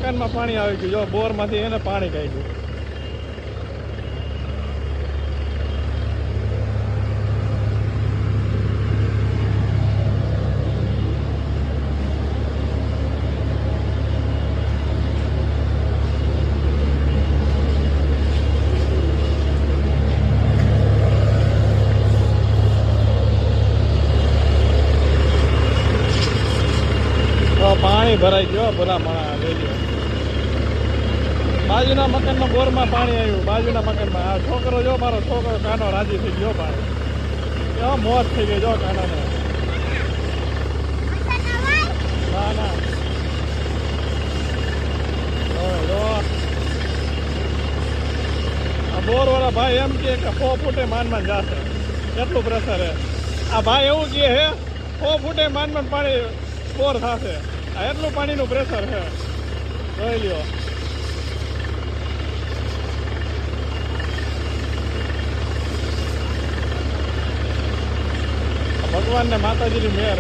મકાનમાં પાણી આવી ગયું. જો બોરમાંથી એને પાણી કાઢ્યું. પાણી ભરાઈ ગયો ભલા રેડિયો. બાજુના મકાનના બોરમાં પાણી આવ્યું. બાજુના મકાનમાં આ છોકરો જો મારો છોકરો કાનો રાજી થઈ ગયો. પાણી કેવો મોત થઈ ગઈ જો કાનાને. ના ના આ બોર વાળા ભાઈ એમ કે 100 ફૂટે માનમાં જશે. કેટલું પ્રેશર હે. આ ભાઈ એવું કહે હે 100 ફૂટે માનમાં પાણી બોર થશે. એટલું પાણીનું પ્રેશર છે. જોઈ લ્યો. ભગવાન ને માતાજીની મહેર.